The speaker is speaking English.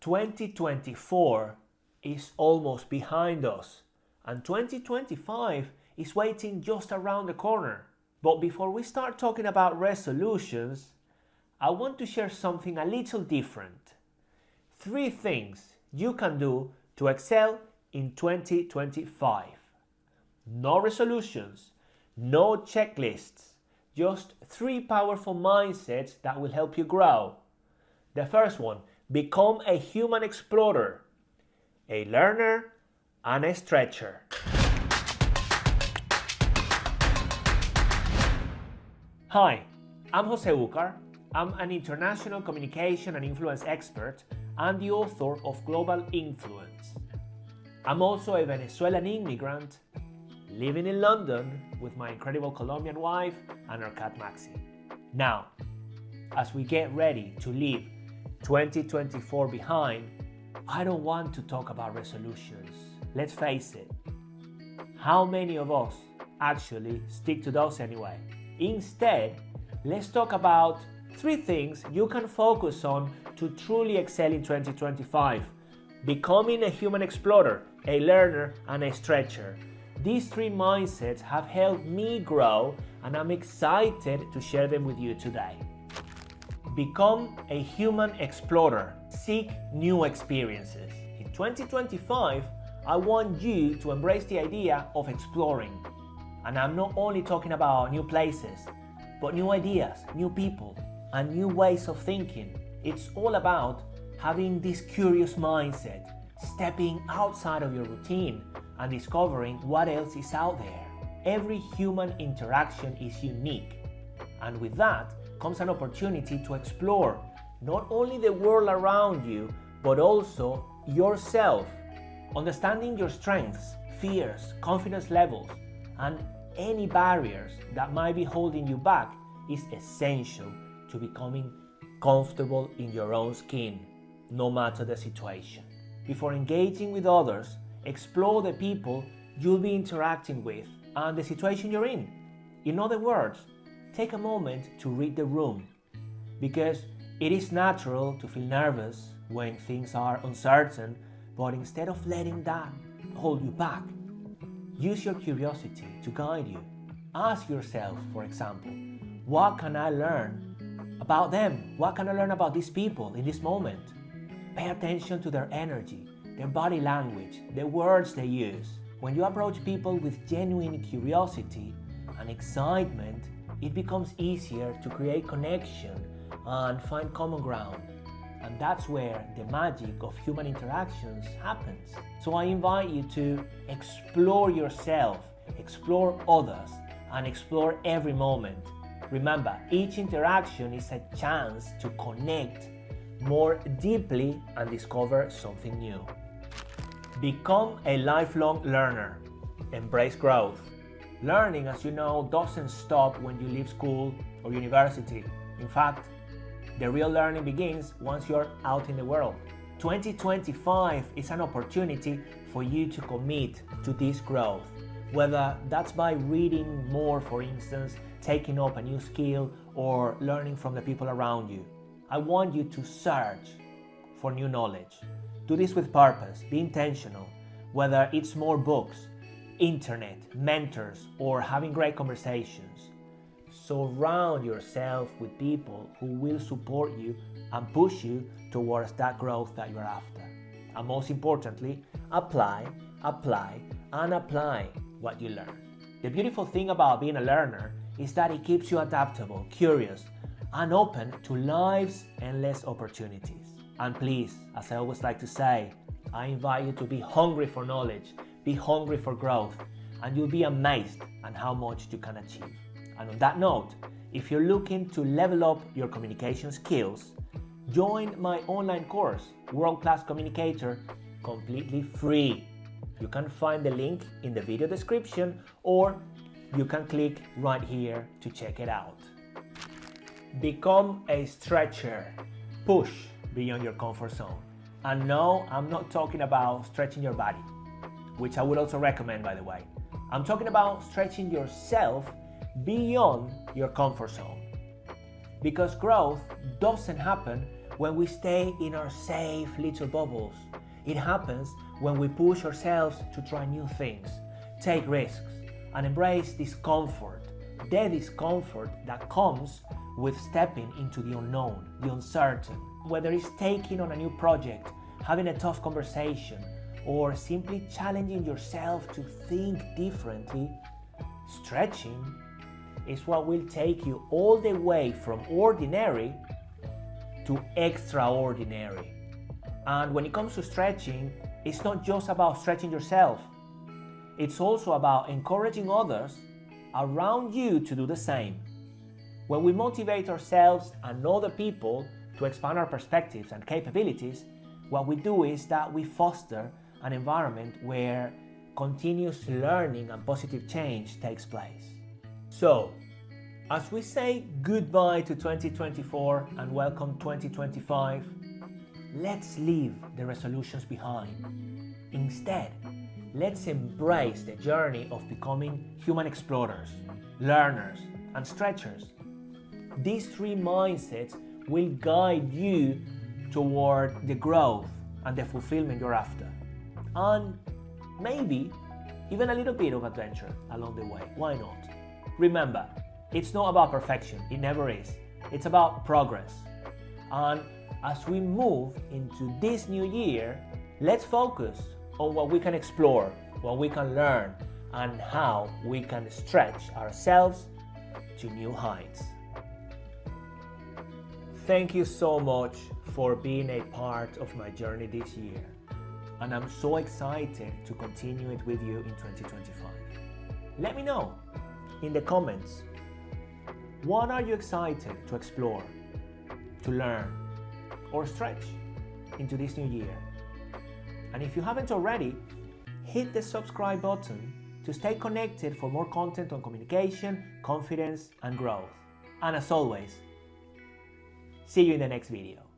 2024 is almost behind us, and 2025 is waiting just around the corner. But before we start talking about resolutions, I want to share something a little different. 3 things you can do to excel in 2025. No resolutions, no checklists, just 3 powerful mindsets that will help you grow. The first one, become a human explorer, a learner, and a stretcher. Hi, I'm Jose Ucar. I'm an international communication and influence expert and the author of Global Influence. I'm also a Venezuelan immigrant living in London with my incredible Colombian wife and our cat Maxi. Now, as we get ready to leave 2024 behind, I don't want to talk about resolutions. Let's face it, how many of us actually stick to those anyway? Instead, let's talk about 3 things you can focus on to truly excel in 2025. Becoming a human explorer, a learner, and a stretcher. These 3 mindsets have helped me grow, and I'm excited to share them with you today. Become a human explorer. Seek new experiences. In 2025, I want you to embrace the idea of exploring. And I'm not only talking about new places, but new ideas, new people, and new ways of thinking. It's all about having this curious mindset, stepping outside of your routine and discovering what else is out there. Every human interaction is unique, and with that comes an opportunity to explore not only the world around you, but also yourself. Understanding your strengths, fears, confidence levels, and any barriers that might be holding you back is essential to becoming comfortable in your own skin, no matter the situation. Before engaging with others, explore the people you'll be interacting with and the situation you're in. In other words, take a moment to read the room, because it is natural to feel nervous when things are uncertain, but instead of letting that hold you back, use your curiosity to guide you. Ask yourself, for example, what can I learn about them? What can I learn about these people in this moment? Pay attention to their energy, their body language, the words they use. When you approach people with genuine curiosity and excitement, it becomes easier to create connection and find common ground. And that's where the magic of human interactions happens. So I invite you to explore yourself, explore others, and explore every moment. Remember, each interaction is a chance to connect more deeply and discover something new. Become a lifelong learner. Embrace growth. Learning, as you know, doesn't stop when you leave school or university. In fact, the real learning begins once you're out in the world. 2025 is an opportunity for you to commit to this growth, whether that's by reading more, for instance, taking up a new skill, or learning from the people around you. I want you to search for new knowledge. Do this with purpose, be intentional, whether it's more books, internet, mentors, or having great conversations. Surround yourself with people who will support you and push you towards that growth that you're after. And most importantly, apply, and apply what you learn. The beautiful thing about being a learner is that it keeps you adaptable, curious, and open to life's endless opportunities. And please, as I always like to say, I invite you to be hungry for knowledge, be hungry for growth, and you'll be amazed at how much you can achieve. And on that note, if you're looking to level up your communication skills, join my online course, World Class Communicator, completely free. You can find the link in the video description, or you can click right here to check it out. Become a stretcher. Push beyond your comfort zone. And no, I'm not talking about stretching your body, which I would also recommend, by the way. I'm talking about stretching yourself beyond your comfort zone. Because growth doesn't happen when we stay in our safe little bubbles. It happens when we push ourselves to try new things, take risks, and embrace discomfort, the discomfort that comes with stepping into the unknown, the uncertain. Whether it's taking on a new project, having a tough conversation, or simply challenging yourself to think differently, stretching is what will take you all the way from ordinary to extraordinary. And when it comes to stretching, it's not just about stretching yourself. It's also about encouraging others around you to do the same. When we motivate ourselves and other people to expand our perspectives and capabilities, what we do is that we foster an environment where continuous learning and positive change takes place. So, as we say goodbye to 2024 and welcome 2025, let's leave the resolutions behind. Instead, let's embrace the journey of becoming human explorers, learners, and stretchers. These three mindsets will guide you toward the growth and the fulfillment you're after. And maybe even a little bit of adventure along the way. Why not? Remember, it's not about perfection. It never is. It's about progress. And as we move into this new year, let's focus on what we can explore, what we can learn, and how we can stretch ourselves to new heights. Thank you so much for being a part of my journey this year, and I'm so excited to continue it with you in 2025. Let me know in the comments, what are you excited to explore, to learn, or stretch into this new year? And if you haven't already, hit the subscribe button to stay connected for more content on communication, confidence, and growth. And as always, see you in the next video.